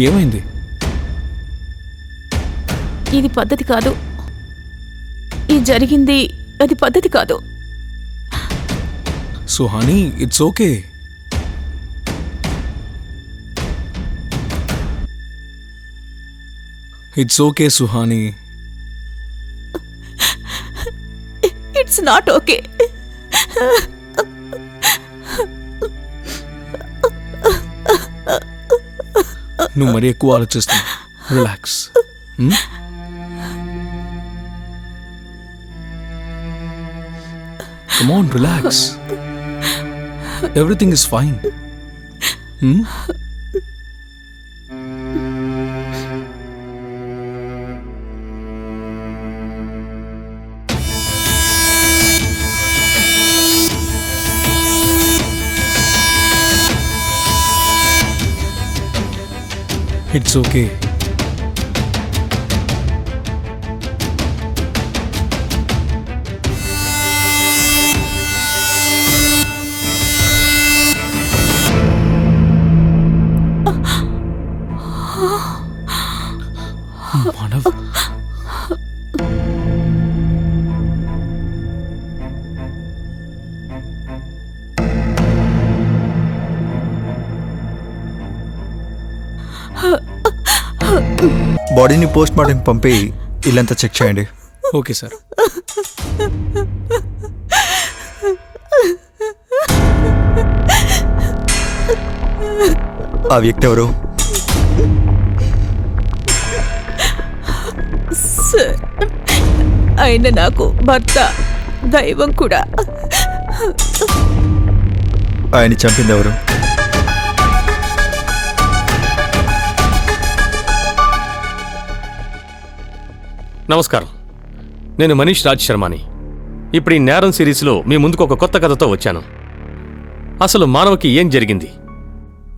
ఏమైంది? ఇది పద్ధతి కాదు. ఈ జరిగింది అది పద్ధతి కాదు. Suhani, it's okay. It's okay Suhani. It's not okay. నువ్వు మరీ ఎక్కువ ఆలోచిస్తున్నావు. Relax. Come on, relax. Everything is fine. It's okay. Manav, బాడీని పోస్ట్ మార్టం పంపి ఇల్లంతా చెక్ చేయండి. Okay sir. ఆ వ్యక్తి ఎవరు? సార్, ఆయన నాకు భర్త, దైవం కూడా. ఆయన చంపింది ఎవరు? నమస్కారం, నేను మనీష్ రాజ్ శర్మాని. ఇప్పుడు ఈ నేరం సిరీస్లో మీ ముందుకు ఒక కొత్త కథతో వచ్చాను. అసలు మానవకి ఏం జరిగింది,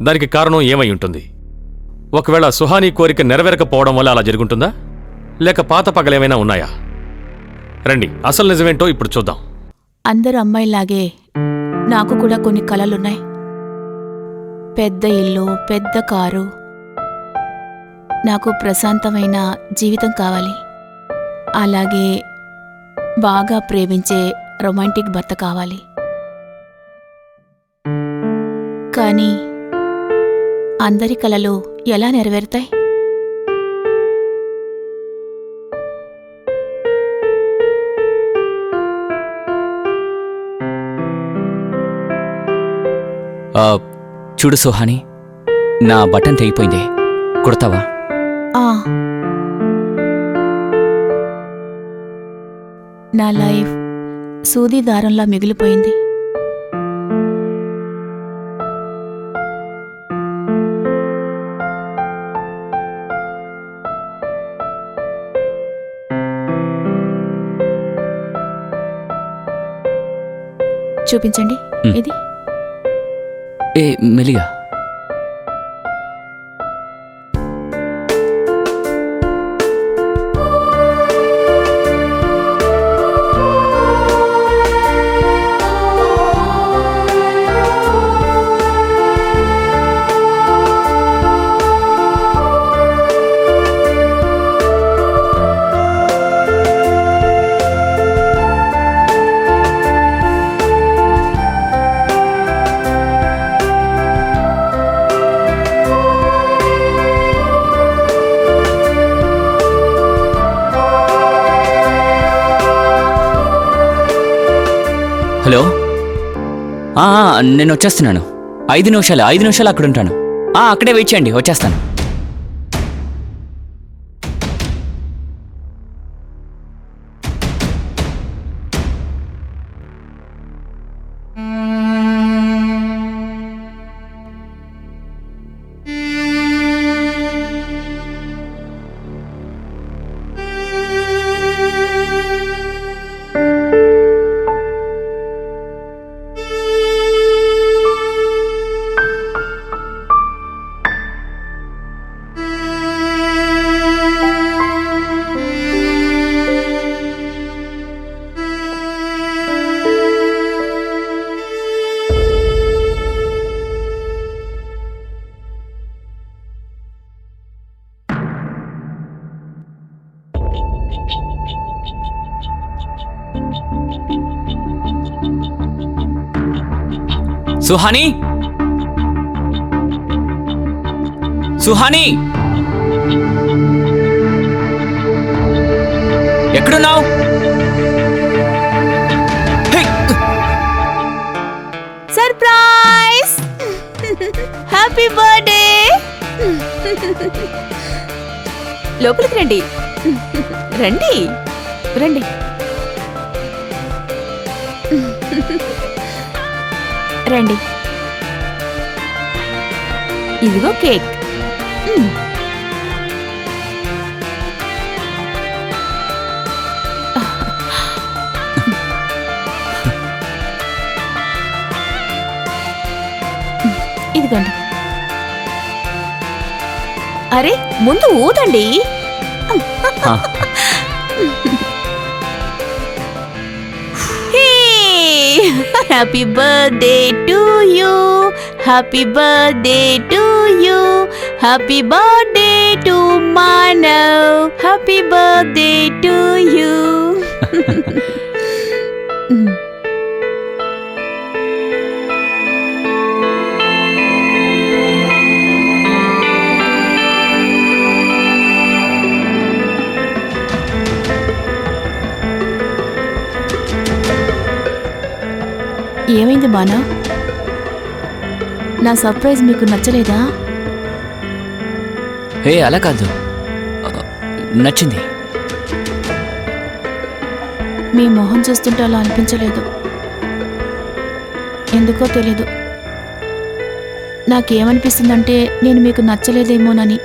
దానికి కారణం ఏమై ఉంటుంది? ఒకవేళ సుహానీ కోరిక నెరవేరకపోవడం వల్ల అలా జరుగుంటుందా, లేక పాత పగలేమైనా ఉన్నాయా? రండి, అసలు నిజమేంటో ఇప్పుడు చూద్దాం. అందరు అమ్మాయిలాగే నాకు కూడా కొన్ని కలలున్నాయి. పెద్ద ఇల్లు, పెద్ద కారు, నాకు ప్రశాంతమైన జీవితం కావాలి. అలాగే బాగా ప్రేమించే రొమాంటిక్ భర్త కావాలి. కానీ అందరి కలలు ఎలా నెరవేరుతాయి? చూడు సుహాని, నా బటన్ తెగిపోయింది, కుడతావా? నా లైఫ్ సూది దారంలా మిగిలిపోయింది. చూపించండి. ఇది మెలిగా. హలో, నేను వచ్చేస్తున్నాను. 5 నిమిషాలు అక్కడ ఉంటాను. అక్కడే వెయిట్ చేయండి, వచ్చేస్తాను. సుహాని సుహాని ఎక్కడున్నావు? సర్ప్రైజ్! Happy birthday! లోపలికి రండి, రండి రండి. రండి, ఇదిగో కేక్. ఇదిగోండి. అరే ముందు ఊదండి. Happy birthday to you, happy birthday to you, happy birthday to Manav, happy birthday to you. ఏమైంది బానా? నా సర్ప్రైజ్ మీకు నచ్చలేదా? హే అలా కాదు, నచ్చింది. మీ మొహం చూస్తుంటే అలా అనిపించలేదు. ఎందుకో తెలీదు. నాకేమనిపిస్తుందంటే నేను మీకు నచ్చలేదేమోనని.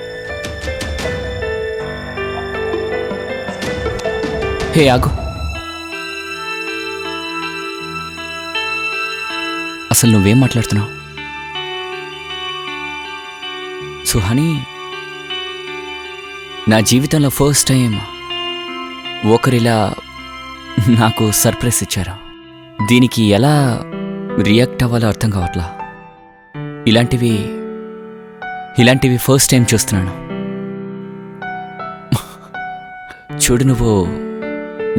హే ఆగు, అసలు నువ్వేం మాట్లాడుతున్నావు? సుహాని, నా జీవితంలో ఫస్ట్ టైం ఒకరిలా నాకు సర్ప్రైజ్ ఇచ్చారు. దీనికి ఎలా రియాక్ట్ అవ్వాలో అర్థం కావట్లా. ఇలాంటివి ఫస్ట్ టైం చూస్తున్నాను. చూడు, నువ్వు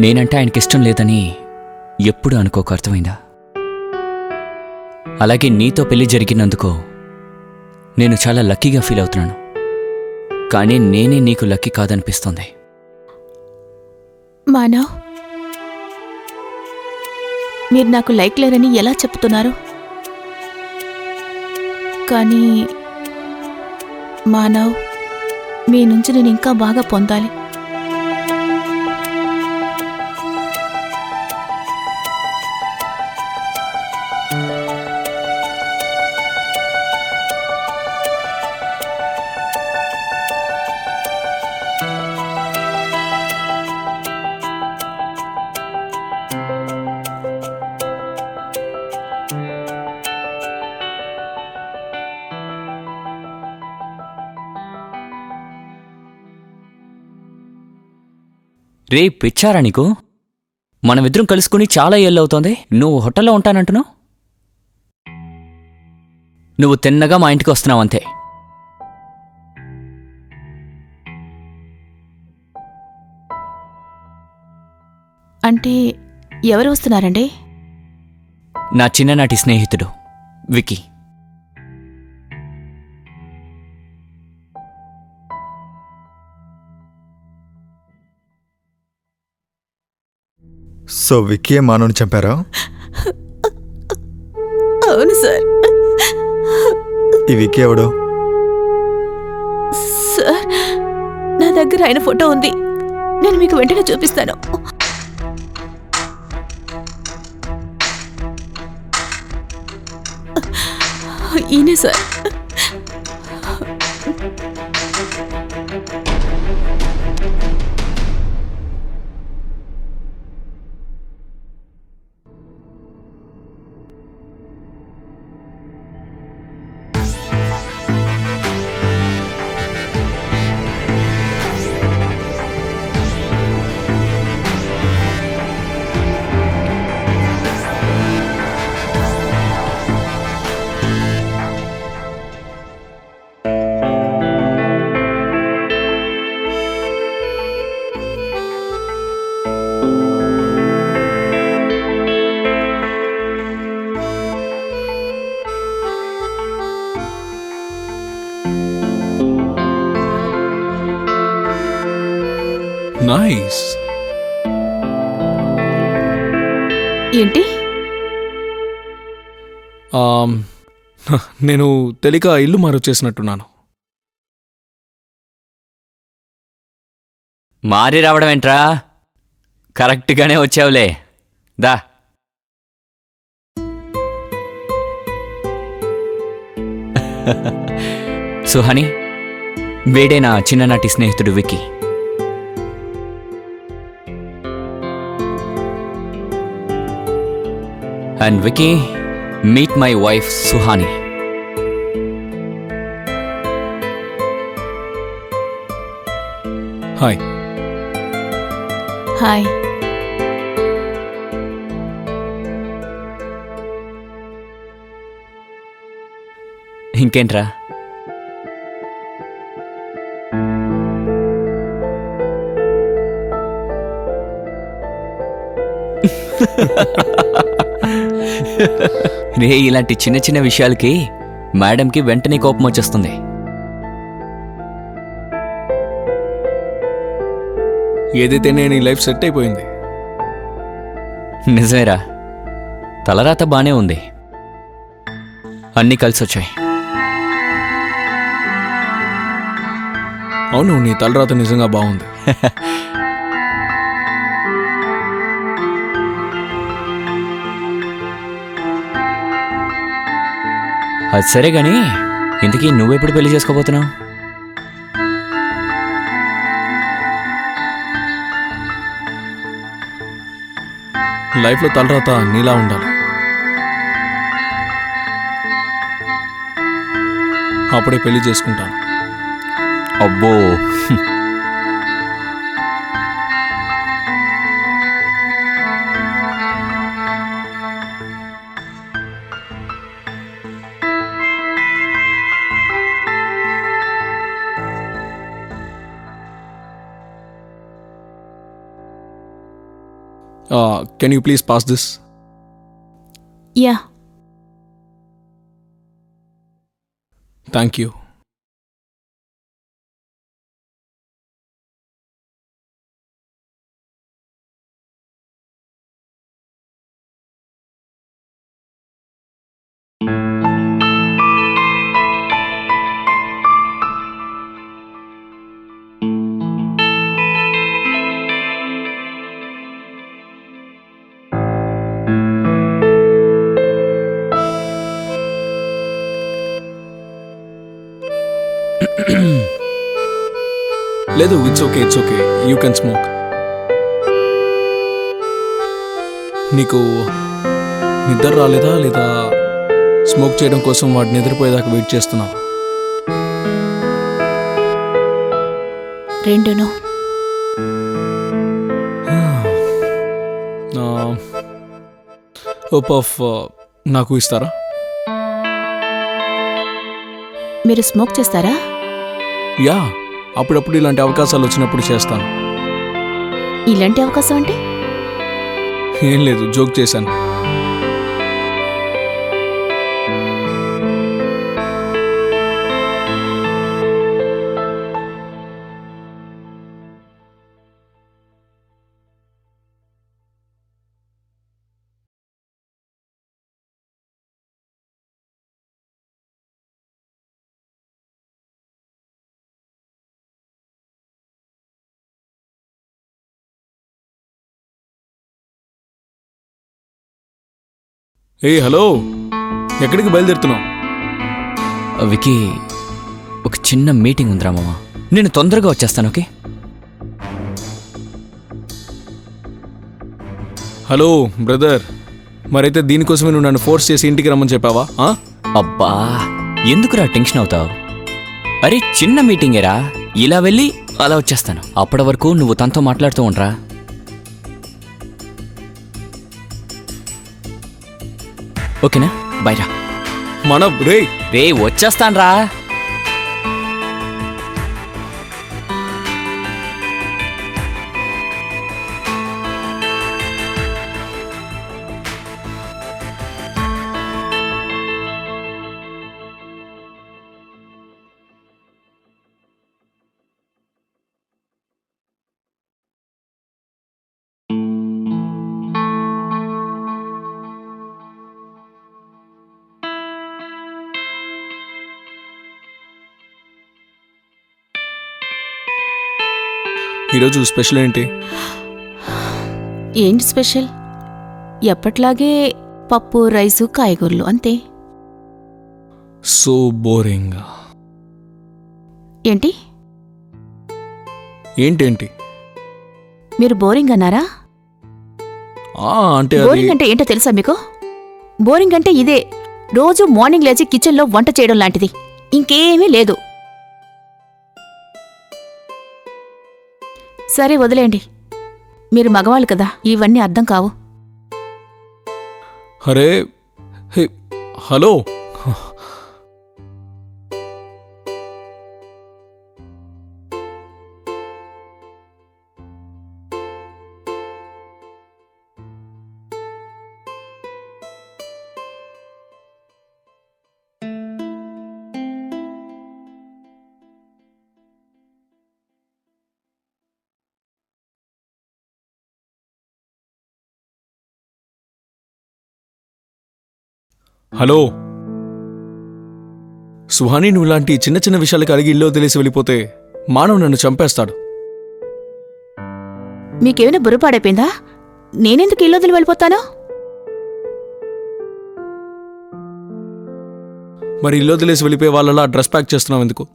నేనంటే ఆయనకి ఇష్టం లేదని ఎప్పుడు అనుకోకు, అర్థమైందా? అలాగే నీతో పెళ్లి జరిగినందుకు నేను చాలా లక్కీగా ఫీల్ అవుతున్నాను. కానీ నేనే నీకు లక్కీ కాదనిపిస్తోంది. మానవ్, మీరు నాకు లైక్ లేరని ఎలా చెప్తున్నారు? కానీ మానవ్, మీ నుంచి నేను ఇంకా బాగా పొందాలి. రే పిచ్చారా నీకు? మనమిద్దరం కలుసుకుని చాలా ఏళ్ళవుతోంది. నువ్వు హోటల్లో ఉంటానంటున్నావు. నువ్వు తిన్నగా మా ఇంటికి వస్తున్నావంతే. అంటే ఎవరు వస్తున్నారండి? నా చిన్ననాటి స్నేహితుడు వికీ. సో విక్కీ మానవుని చంపారా? అవును సార్. ఈ విక్కీ ఎవడు? సార్, నా దగ్గర ఆయన ఫోటో ఉంది. నేను మీకు వెంటనే చూపిస్తాను. ఈయనే సార్. నైస్. ఏంటి? నేను తెలియక ఇల్లు మారొచ్చేసినట్టున్నాను. మారి రావడం ఏంట్రా, కరెక్ట్గానే వచ్చావులే. దా. సుహాని, వేడే నా చిన్ననాటి స్నేహితుడు Vicky. And Vicky, meet my wife Suhani. Hi. Hi. ఇంకేంట్రా? రే, ఇలాంటి చిన్న చిన్న విషయాలకి మేడంకి వెంటనే కోపం వచ్చేస్తుంది. ఏదైతే నేను ఈ లైఫ్ సెట్ అయిపోయింది. నిజమేరా, తలరాత బానే ఉంది, అన్నీ కలిసొచ్చాయి. అవును, నీ తలరాత నిజంగా బాగుంది. అది సరే గాని, ఇంతకీ నువ్వెప్పుడు పెళ్లి చేసుకోబోతున్నావు? లైఫ్లో తలరాత నీలా ఉండాలి. అప్పుడే పెళ్లి చేసుకుంటాను. అబ్బో. Can you please pass this? Yeah. Thank you. లేదు, it's okay, it's okay, you can smoke. నీకు నిద్ర రాలేదా, లేదా స్మోక్ చేయడం కోసం వాడు నిద్రపోయేదాకా వెయిట్ చేస్తున్నావా? రెండును. ఆఫ్ నాకు ఇస్తారా? మీరు స్మోక్ చేస్తారా? యా, అప్పుడప్పుడు ఇలాంటి అవకాశాలు వచ్చినప్పుడు చేస్తాను. ఇలాంటి అవకాశం అంటే? ఏం లేదు, జోక్ చేశాను. ఏ హలో, ఎక్కడికి బయలుదేరుతున్నావు? వికీ, ఒక చిన్న మీటింగ్ ఉందిరా మామ, నేను తొందరగా వచ్చేస్తాను. ఓకే? హలో బ్రదర్, మరైతే దీనికోసమే నువ్వు నన్ను ఫోర్స్ చేసి ఇంటికి రమ్మని చెప్పావా? అబ్బా, ఎందుకురా టెన్షన్ అవుతావు? అరే చిన్న మీటింగేరా, ఇలా వెళ్ళి అలా వచ్చేస్తాను. అప్పటి వరకు నువ్వు తనతో మాట్లాడుతూ ఉండరా. ఓకేనా? బైరా. రే వచ్చేస్తాన్రా. ఈరోజు స్పెషల్ ఏంటి? ఏంటి స్పెషల్? ఎప్పట్లాగే పప్పు, రైసు, కాయగూరలు అంతే. So boring. ఏంటి ఏంటేంటి? మీరు బోరింగ్ అన్నారా? అంటే అది బోరింగ్ అంటే ఏంటో తెలుసా మీకు? బోరింగ్ అంటే ఇదే, రోజు మార్నింగ్ లేచి కిచెన్లో వంట చేయడం లాంటిది, ఇంకేమీ లేదు. సరే వదిలేండి, మీరు మగవాళ్ళు కదా, ఇవన్నీ అర్థం కావు. అరే హే, హలో. హలో సుహాని, నువ్వు ఇలాంటి చిన్న చిన్న విషయాలకు అడిగి ఇల్లు వదిలేసి వెళ్ళిపోతే మానవ్ నన్ను చంపేస్తాడు. మీకేమైనా బుర్రపాడైపోయిందా? నేనెందుకు ఇల్లు వదిలి వెళ్ళిపోతాను? మరి ఇల్లు వదిలేసి వెళ్ళిపోయే వాళ్ళలా డ్రెస్ ప్యాక్ చేస్తున్నావు ఎందుకు?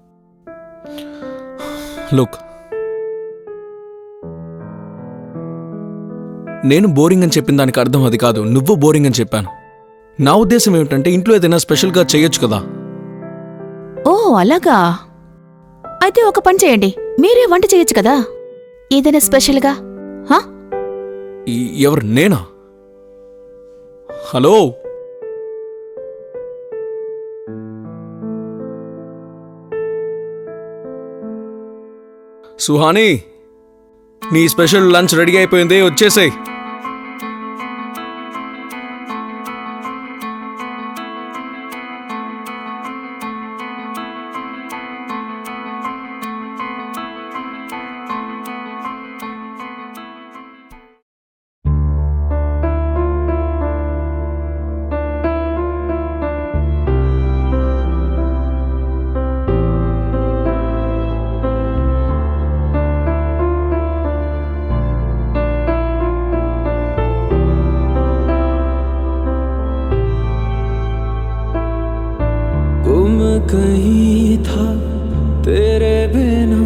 లుక్, నేను బోరింగ్ అని చెప్పిన దానికి అర్థం అది కాదు, నువ్వు బోరింగ్ అని చెప్పాను. నా ఉద్దేశం ఏమిటంటే ఇంట్లో ఏదైనా స్పెషల్గా చేయొచ్చు కదా. ఓ అలాగా, అయితే ఒక పని చేయండి, మీరే వంట చేయొచ్చు కదా, ఏదైనా స్పెషల్గా. హా? ఎవరు, నేనా? హలో, సుహాని, నీ స్పెషల్ లంచ్ రెడీ అయిపోయింది, వచ్చేసేయ్. कहीं था तेरे बिना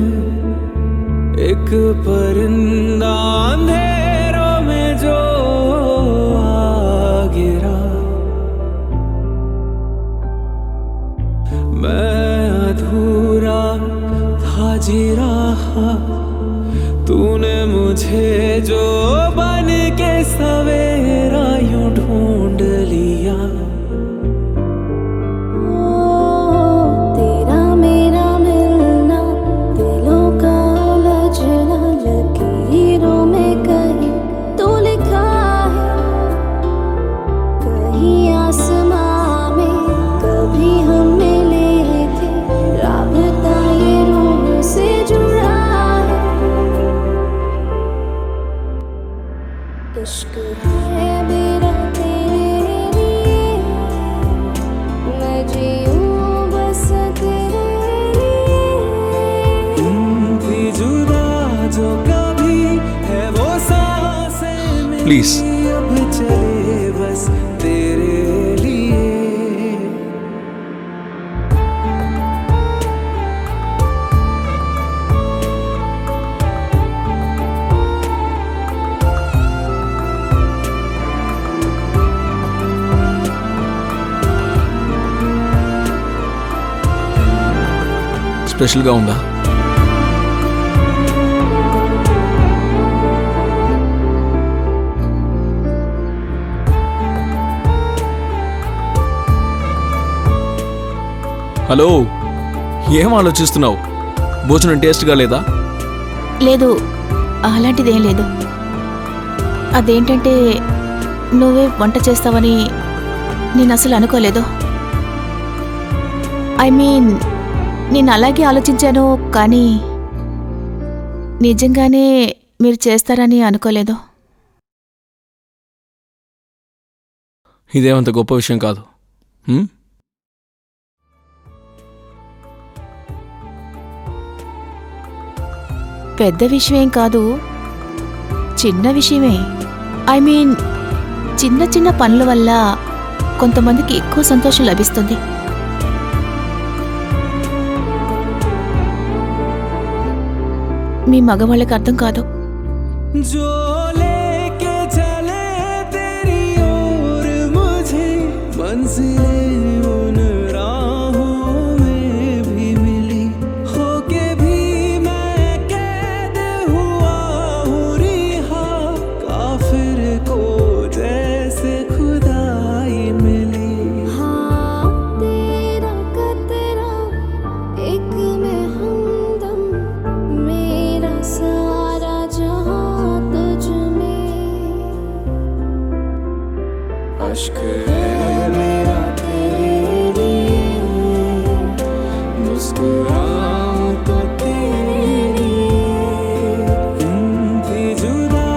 एक परिंदा अंधेरों में जो आ गिरा, मैं अधूरा था जी रहा, तूने मुझे जो बन के सवेरा यूं ढूंढ लिया। ప్లీజ్. స్పెషల్గా ఉందా? హలో, ఏం ఆలోచిస్తున్నావు? భోజనం టేస్ట్గా లేదా? లేదు, అలాంటిదేం లేదు. అదేంటంటే నువ్వే వంట చేస్తావని నేను అసలు అనుకోలేదు. ఐ మీన్, నేను అలాగే ఆలోచించాను, కానీ నిజంగానే మీరు చేస్తారని అనుకోలేదు. ఇదేమంత గొప్ప విషయం కాదు. పెద్ద విషయమేం కాదు, చిన్న విషయమే. ఐ మీన్ చిన్న చిన్న పనుల వల్ల కొంతమందికి ఎక్కువ సంతోషం లభిస్తుంది. మీ మగవాళ్ళకి అర్థం కాదు. जो लेके चले तेरी ओर मुझे मंजिलें उन राहों में भी मिली, होके भी मैं कैद हुआ हूँ रिहा, काफिर को जैसे खुदाई मिली। हाँ तेरा कतरा एक में हमदम, मेरा सारा जहां तुझ में। अश्क है मेरा तेरे लिए, मुस्कुराऊं तो तेरे लिए। थी जुदा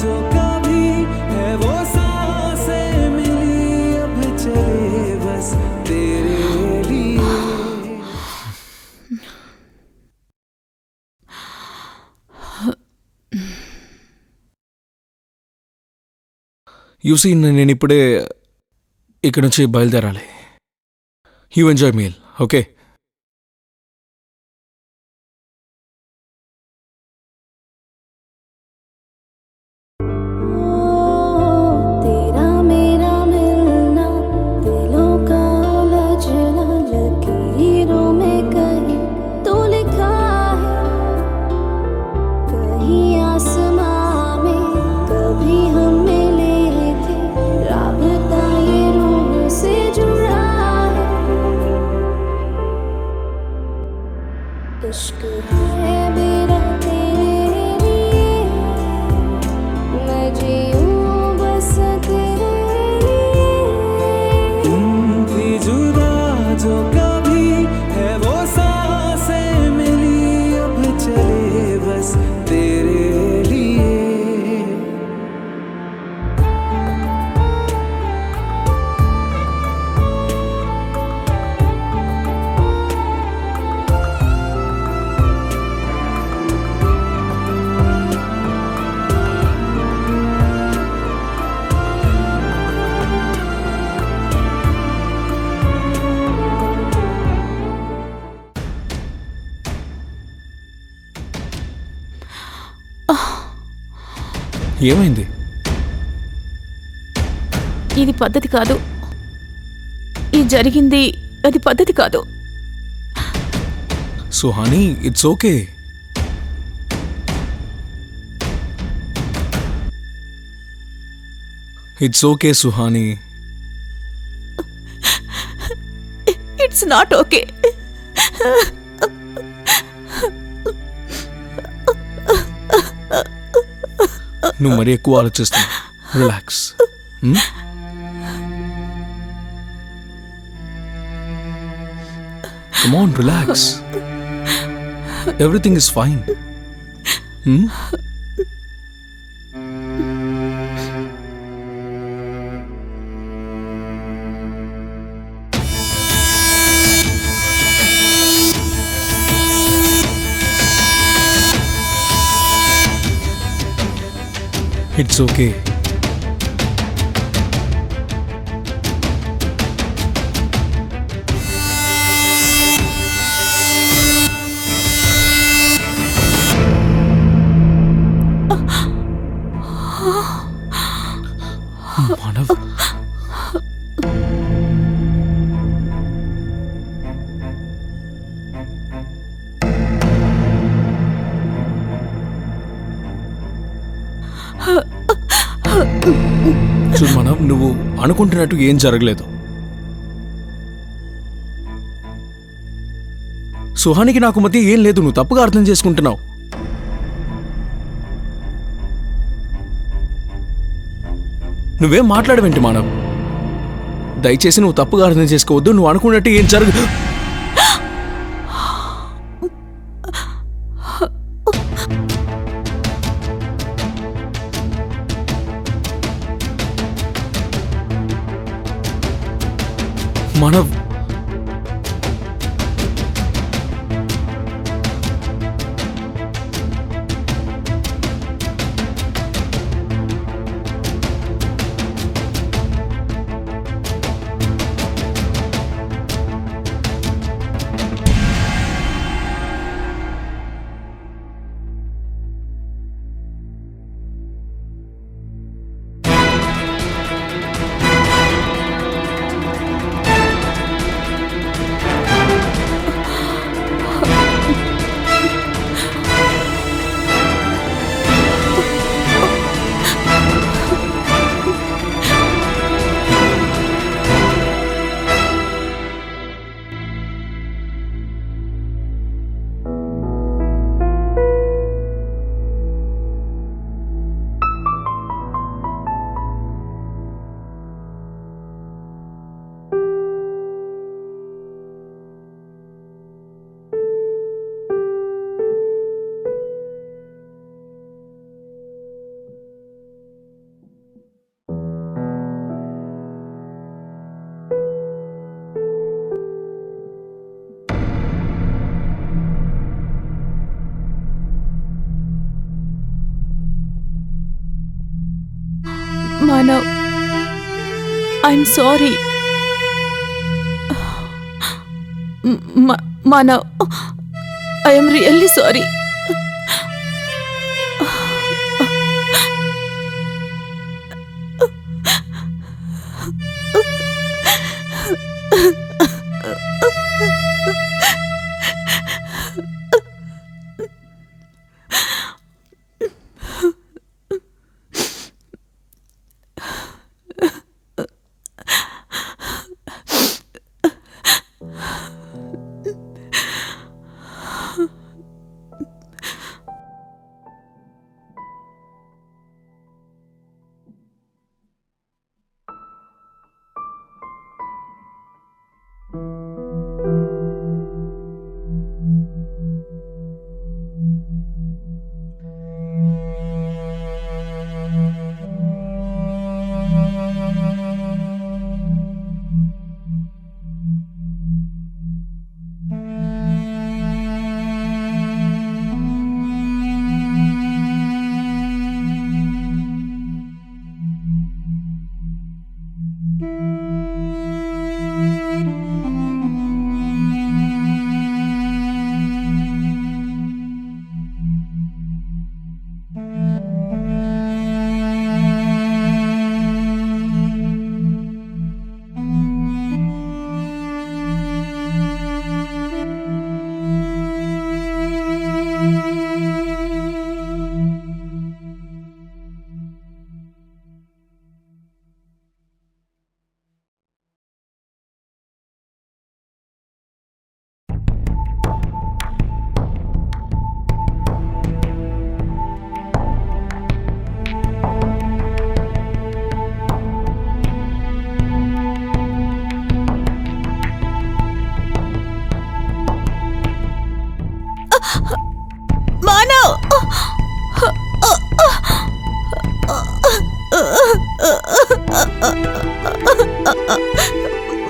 जो कभी है वो सांसें मिली, अब चले बस तेरे लिए। యూసీ నేను ఇప్పుడే ఇక్కడ నుంచి బయలుదేరాలి. You enjoy meal, okay? तेरा मेरा मिलना, दिलों का उलझना, लकीरों में कहीं तो लिखा है, कहीं आसमां में कभी हम मिले थे, राबता ये रूह से जुड़ा है। इश्क है मेरा तेरे लिए, मैं जीऊं बस तेरे लिए। थी जुदा जो कभी है वो सांसें मिली, अब चले बस तेरे लिए। ఏమైంది? ఇది పద్ధతి కాదు, ఈ జరిగింది అది పద్ధతి కాదు. Suhani, it's okay. It's okay Suhani. It's not okay. నువ్వు మరీ ఎక్కువ ఆలోచిస్తున్నావు. Relax. Come on, relax. Everything is fine. It's okay. Manav, చూడు మానవ్, నువ్వు అనుకుంటున్నట్టు ఏం జరగలేదు. సుహానికి నాకు మధ్య ఏం లేదు, నువ్వు తప్పుగా అర్థం చేసుకుంటున్నావు. నువ్వేం మాట్లాడవేంటి మానవ్? దయచేసి నువ్వు తప్పుగా అర్థం చేసుకోవద్దు. నువ్వు అనుకున్నట్టు ఏం జరగదు. Manav, Manav, I'm sorry. Manav, I'm really sorry. Manav,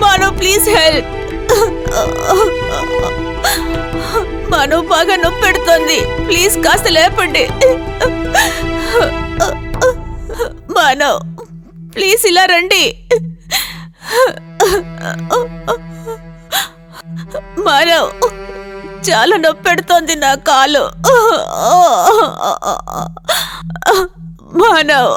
Manav please help. Manav బాగా నొప్పి పెడుతోంది, ప్లీజ్ కాస్త లేపండి. మానవ్ ప్లీజ్ ఇలా రండి. మానవ్ చాలా నొప్పి పెడుతోంది నా కాలు. మానవ్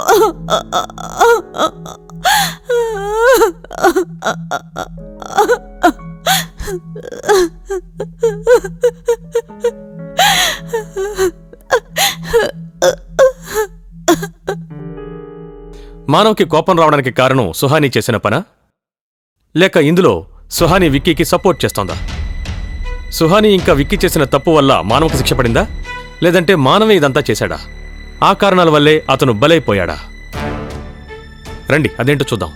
మానవ్కి కోపం రావడానికి కారణం సుహాని చేసిన పనా, లేక ఇందులో సుహాని విక్కీకి సపోర్ట్ చేస్తోందా? సుహాని ఇంకా విక్కీ చేసిన తప్పు వల్ల మానవకు శిక్ష పడిందా, లేదంటే మానవే ఇదంతా చేశాడా? ఆ కారణాల వల్లే అతను బలైపోయాడా? రండి అదేంటో చూద్దాం.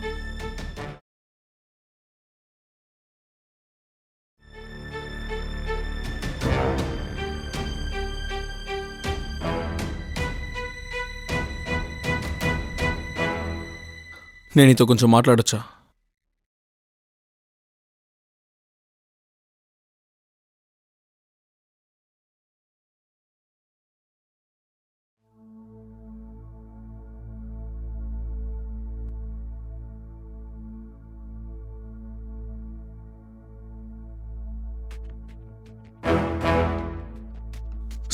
నేను నీతో కొంచెం మాట్లాడొచ్చా?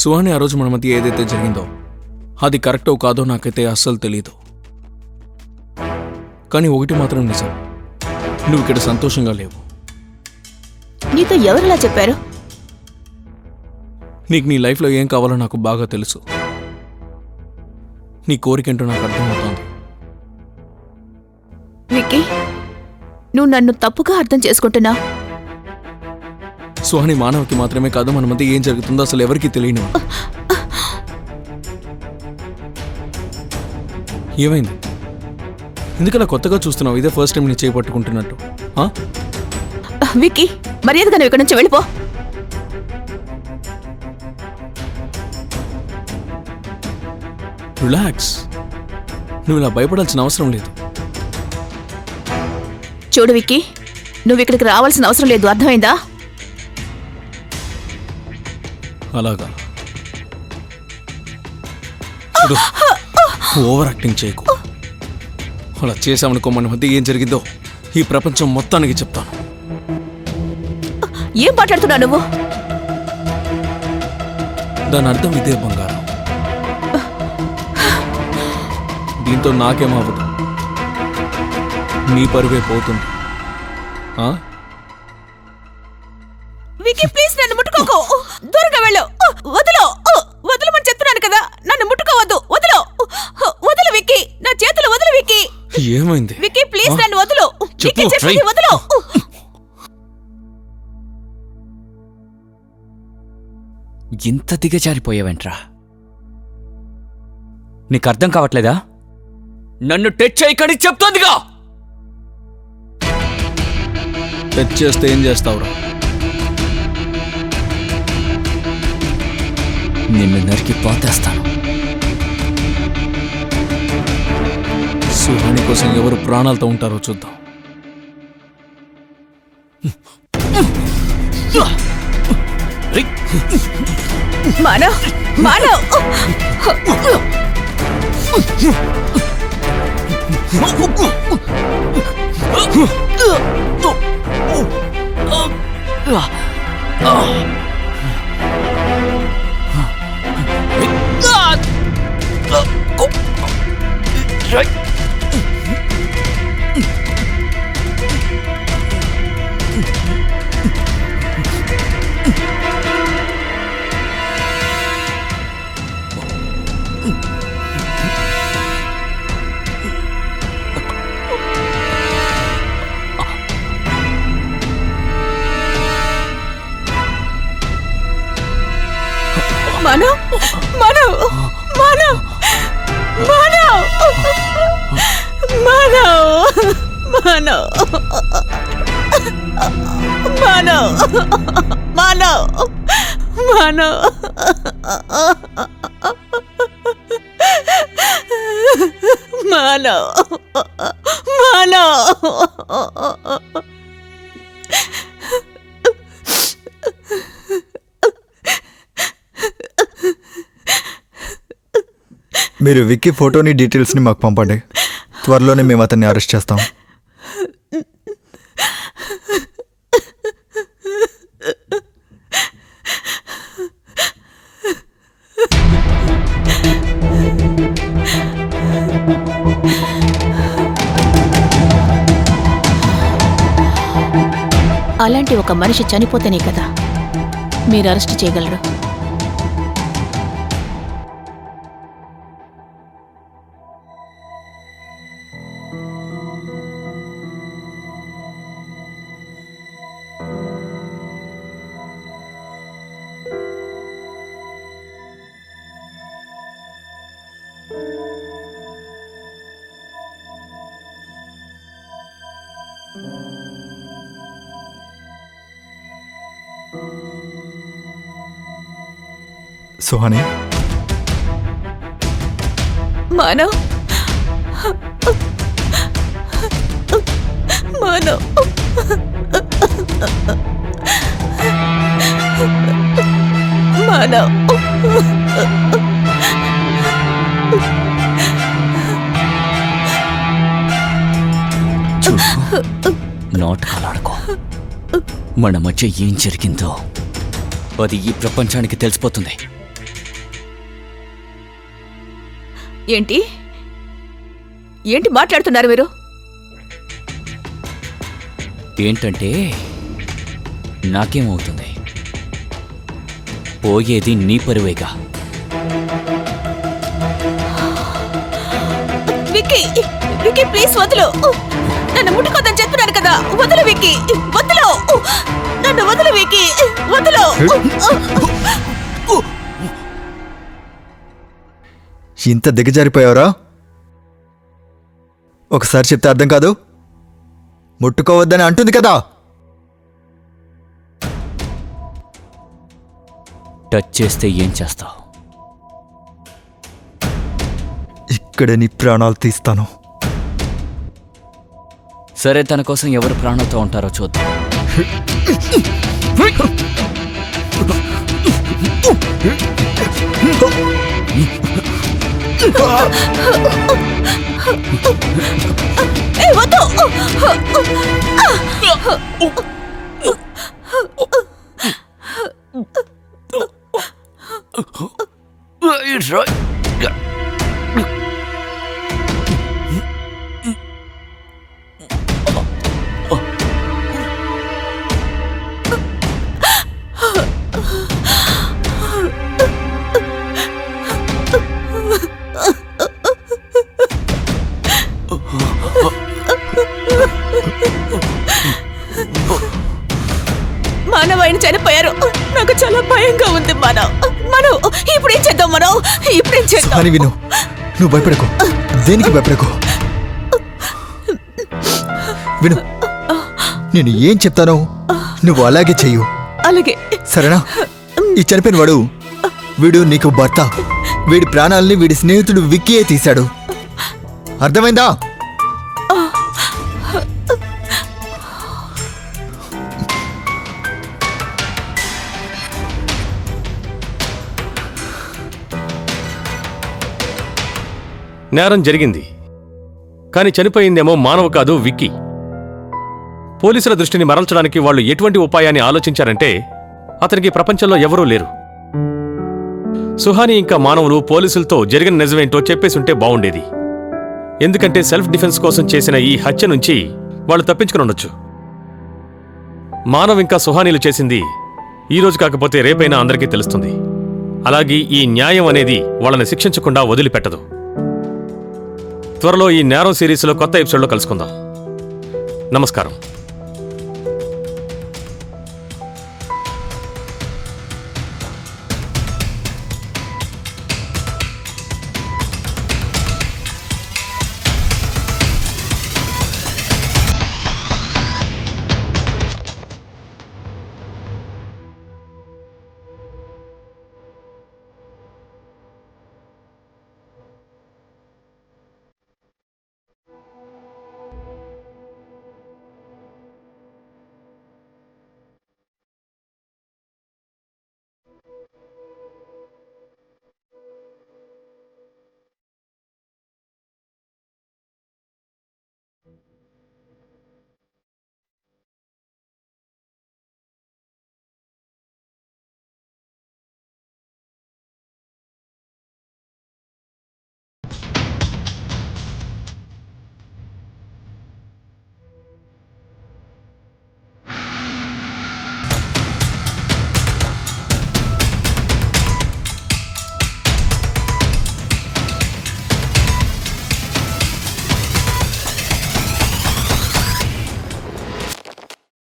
సుహాని ఆ రోజు మన మధ్య ఏదైతే జరిగిందో అది కరెక్టో కాదో నాకైతే అస్సలు తెలియదు. కానీ ఒకటి మాత్రం నిజం, నువ్వు ఇక్కడ సంతోషంగా లేవు. నీతో ఎవరిలా చెప్పారు? నీకు నీ లైఫ్లో ఏం కావాలో నాకు బాగా తెలుసు. నీ కోరికేంటో నాకు అర్థమవుతోంది. విక్కీ, నువ్వు నన్ను తప్పుగా అర్థం చేసుకుంటున్నా. సుహాని మానవకి మాత్రమే కాదు, మన మధ్య ఏం జరుగుతుందో అసలు ఎవరికీ తెలియను. ఏమైంది? ఎందుకలా కొత్తగా చూస్తున్నావు? ఇదే ఫస్ట్ టైం నేను చేపట్టుకుంటున్నట్టు. విక్కీ, మర్యాదగా నువ్వు ఇక్కడి నుంచి వెళ్ళిపో. రిలాక్స్, నువ్వు ఇలా భయపడాల్సిన అవసరం లేదు. చూడు విక్కీ, నువ్వు ఇక్కడికి రావాల్సిన అవసరం లేదు, అర్థమైందా? అలాగా, చూడు, ఓవర్ యాక్టింగ్ చేయకు. అలా చేశామనుకో మన మధ్య ఏం జరిగిందో ఈ ప్రపంచం మొత్తానికి చెప్తాను. ఏం మాట్లాడుతున్నావు నువ్వు? దాని అర్థం ఇదే బంగారం. దీంతో నాకేమవ్వదు, నీ పరువే పోతుంది. ఆ? వికీ ప్లీజ్ నన్ను ముట్టుకోకు, దూరంగా వెళ్ళు, వదిలో, వదలమని చెప్తున్నాను కదా, నన్ను ముట్టుకోవద్దు, వదిలో, వదిలు వికీ, నా చేతులు వదిలు వికీ. ఏమైంది? వికీ ప్లీజ్ నన్ను వదిలు, చెప్పు, వికీ చెప్పేది ట్రై. వదిలో. ఇంత దిగజారిపోయావేంట్రా? నీకు అర్థం కావట్లేదా? నన్ను టచ్ చేయకని చెప్తోందిగా. టచ్ చేస్తే ఏం చేస్తావురా? నిన్ను నరికి పోతేస్తాను. సుహాని కోసం ఎవరు ప్రాణాలతో ఉంటారో చూద్దాం. మానవ్, మానవ్, మానవ్, మానవ్, మానవ్, మానవ్, మానవ్, మానవ్, మానవ్, మానవ్, మానవ్, మానవ్. మీరు విక్కీ ఫోటోని డీటెయిల్స్ని మాకు పంపండి. త్వరలోనే మేము అతన్ని అరెస్ట్ చేస్తాం. అలాంటి ఒక మనిషి చనిపోతేనే కదా మీరు అరెస్ట్ చేయగలరు. సుహాని, మానవ్, మానవ్, మానవ్, నాటకాలాడుకో. మన మధ్య ఏం జరిగిందో అది ఈ ప్రపంచానికి తెలిసిపోతుంది. ఏంటి ఏంటి మాట్లాడుతున్నారు మీరు? ఏంటంటే నాకేమవుతుంది, పోయేది నీ పరువేగా. విక్కీ, విక్కీ ప్లీజ్ వదులు, నన్ను ముట్టుకోదని చెప్తున్నాను కదా, వదులు విక్కీ, వదులు, నన్ను వదులు విక్కీ, వదులు. ఇంత దిగజారిపోయావరా? ఒకసారి చెప్తే అర్థం కాదు. ముట్టుకోవద్దని అంటుంది కదా. టచ్ చేస్తే ఏం చేస్తావు? ఇక్కడే నీ ప్రాణాలు తీస్తాను. సరే, తన కోసం ఎవరు ప్రాణంతో ఉంటారో చూద్దాం. ఏ, వద్దు. మానవ్ ఆయన చనిపోయారు. నాకు చాలా భయంగా ఉంది. మానవ్, ఇప్పుడేం చేద్దాం? ఇప్పుడేం చేద్దాం? అని విను, నువ్వు భయపడకు, దేనికి భయపడకు. విను, నేను ఏం చెప్తానో నువ్వు అలాగే చెయ్యు, అలాగే. సరేనా? ఈ చనిపోయిన వాడు వీడు నీకు భర్త. వీడి ప్రాణాలని వీడి స్నేహితుడు విక్కీయే తీశాడు. అర్థమైందా? నేరం జరిగింది, కానీ చనిపోయిందేమో మానవ కాదు, విక్కీ. పోలీసుల దృష్టిని మరల్చడానికి వాళ్ళు ఎటువంటి ఉపాయాన్ని ఆలోచించారంటే అతనికి ప్రపంచంలో ఎవరూ లేరు. సుహాని ఇంకా మానవులు పోలీసులతో జరిగిన నిజమేంటో చెప్పేసుంటే బావుండేది. ఎందుకంటే సెల్ఫ్ డిఫెన్స్ కోసం చేసిన ఈ హత్య నుంచి వాళ్ళు తప్పించుకుని ఉండొచ్చు. మానవ్ ఇంకా సుహానీలు చేసింది ఈరోజు కాకపోతే రేపైనా అందరికీ తెలుస్తుంది. అలాగే ఈ న్యాయం అనేది వాళ్ళని శిక్షించకుండా వదిలిపెట్టదు. త్వరలో ఈ నేరం సిరీస్లో కొత్త ఎపిసోడ్లో కలుసుకుందాం. నమస్కారం.